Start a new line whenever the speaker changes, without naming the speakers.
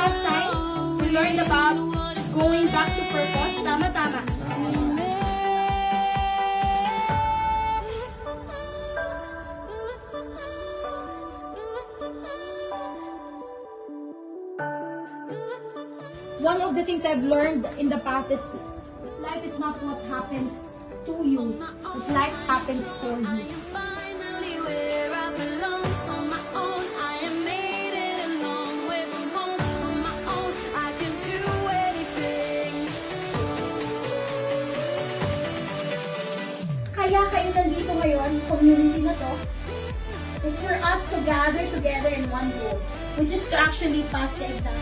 last time, we learned about going back to purpose. Tama. One of the things I've learned in the past is life is not what happens to you, but life happens for you.
Finally where I belong on my own. I am made it a long way from home. On my own, I can do anything.
Kaya kayo nandito ngayon, community na to, is for us to gather together in one goal, which is to actually pass the exam.